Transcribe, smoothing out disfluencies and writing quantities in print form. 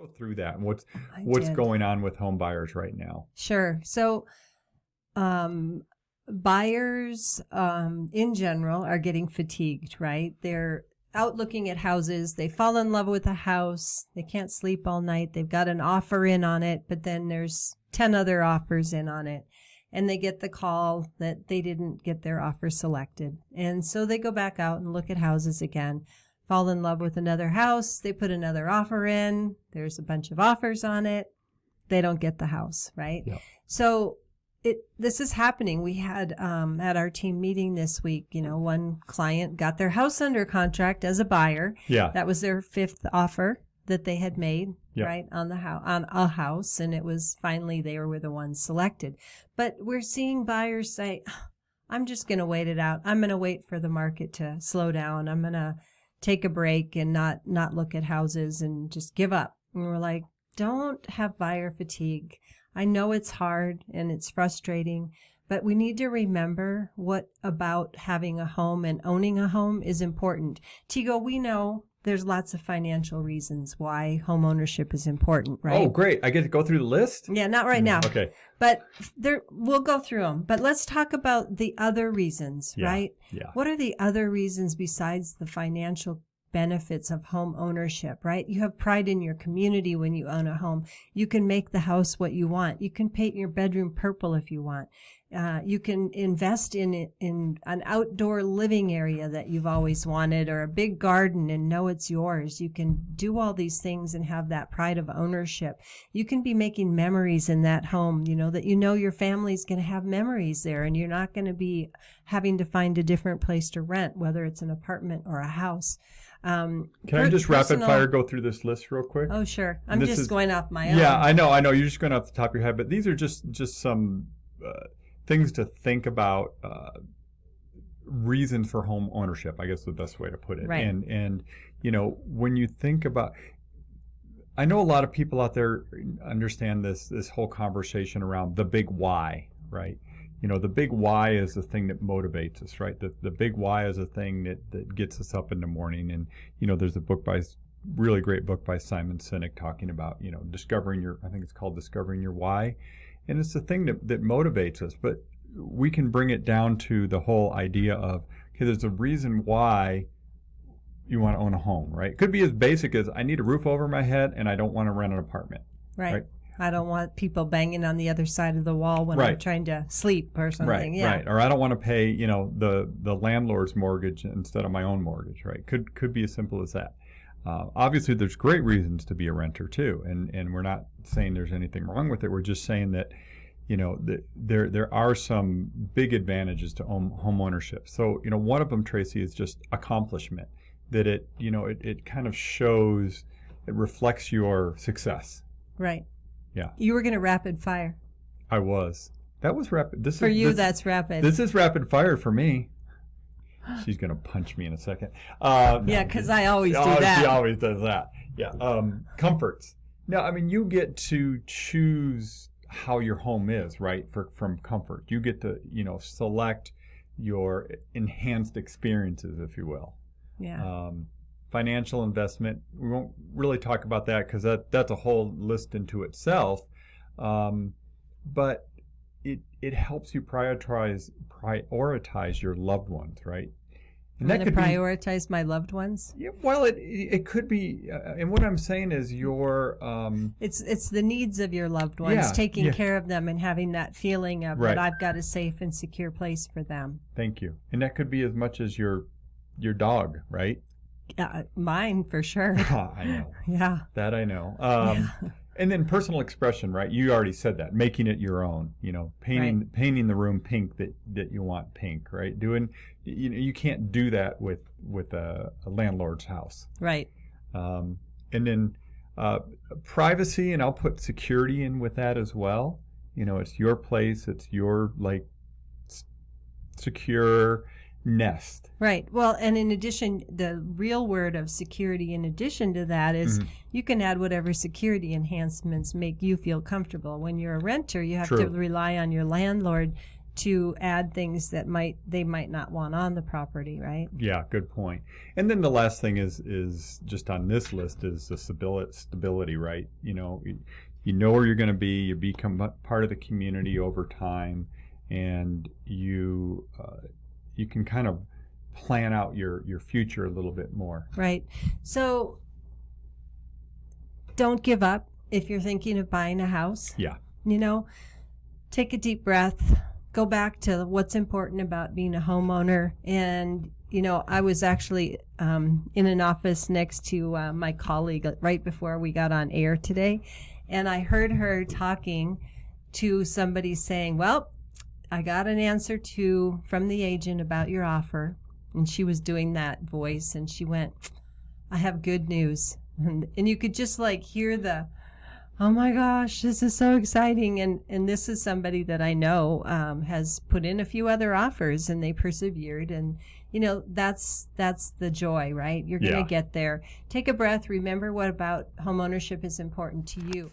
go through that and what's going on with home buyers right now. Sure. So buyers in general are getting fatigued, right? They're out looking at houses. They fall in love with a house. They can't sleep all night. They've got an offer in on it, but then there's 10 other offers in on it. And they get the call that they didn't get their offer selected. And so they go back out and look at houses again, fall in love with another house. They put another offer in. There's a bunch of offers on it. They don't get the house, right? Yep. So this is happening. We had at our team meeting this week, one client got their house under contract as a buyer. Yeah. That was their 5th offer that they had made, Yep. right, on a house, and it was finally they were the ones selected. But we're seeing buyers say, I'm just going to wait it out. I'm going to wait for the market to slow down. I'm going to take a break and not look at houses and just give up. And we're like, don't have buyer fatigue. I know it's hard and it's frustrating, but we need to remember what about having a home and owning a home is important. Tego, we know there's lots of financial reasons why home ownership is important, right? Oh, great. I get to go through the list? Yeah, not right now. Okay. But we'll go through them. But let's talk about the other reasons, right? Yeah. What are the other reasons besides the financial benefits of home ownership, right? You have pride in your community when you own a home. You can make the house what you want. You can paint your bedroom purple if you want. You can invest in an outdoor living area that you've always wanted, or a big garden and know it's yours. You can do all these things and have that pride of ownership. You can be making memories in that home, that your family's going to have memories there, and you're not going to be having to find a different place to rent, whether it's an apartment or a house. Can I just rapid fire go through this list real quick? Oh, sure. I'm just going off my own. Yeah, I know. You're just going off the top of your head, but these are just some things to think about. Reasons for home ownership, I guess, is the best way to put it. Right. And when you think about, I know a lot of people out there understand this whole conversation around the big why, right? The big why is the thing that motivates us, right? The big why is the thing that gets us up in the morning. And, there's a really great book by Simon Sinek talking about, I think it's called Discovering Your Why. And it's the thing that motivates us. But we can bring it down to the whole idea of, okay, there's a reason why you want to own a home, right? It could be as basic as I need a roof over my head and I don't want to rent an apartment. Right. I don't want people banging on the other side of the wall when I'm trying to sleep or something. Right. Or I don't want to pay, the landlord's mortgage instead of my own mortgage, right? Could be as simple as that. Obviously, there's great reasons to be a renter too, and we're not saying there's anything wrong with it. We're just saying that, there are some big advantages to home ownership. So, one of them, Tracy, is just accomplishment. That it kind of shows, it reflects your success. Right. Yeah. You were going to rapid fire. I was. That was rapid. That's rapid. This is rapid fire for me. She's going to punch me in a second. Yeah, because I always do that. She always does that. Yeah. Comforts. Now, you get to choose how your home is, right? From comfort. You get to, select your enhanced experiences, if you will. Yeah. Financial investment, we won't really talk about that because that's a whole list into itself. But it helps you prioritize your loved ones, right? And that could prioritize my loved ones? Yeah, well, it could be, and what I'm saying is your... It's the needs of your loved ones, taking care of them and having that feeling of that I've got a safe and secure place for them. Thank you. And that could be as much as your dog, right? Mine, for sure. I know. Yeah. That I know. And then personal expression, right? You already said that. Making it your own, painting the room pink that you want pink, right? You can't do that with a landlord's house. Right. And then privacy, and I'll put security in with that as well. It's your place. It's your, secure nest. Right. Well, and in addition, the real word of security in addition to that is you can add whatever security enhancements make you feel comfortable. When you're a renter, you have to rely on your landlord to add things that they might not want on the property, right? Yeah, good point. And then the last thing is just on this list is the stability, right? You know where you're going to be. You become part of the community over time, and you can kind of plan out your future a little bit more. Right. So don't give up if you're thinking of buying a house. Yeah. Take a deep breath. Go back to what's important about being a homeowner. And, I was actually in an office next to my colleague right before we got on air today. And I heard her talking to somebody saying, well, I got an answer from the agent about your offer. And she was doing that voice. And she went, I have good news. And you could just hear oh my gosh, this is so exciting. And this is somebody that I know has put in a few other offers and they persevered. And, that's the joy, right? You're going to get there. Take a breath. Remember what about homeownership is important to you.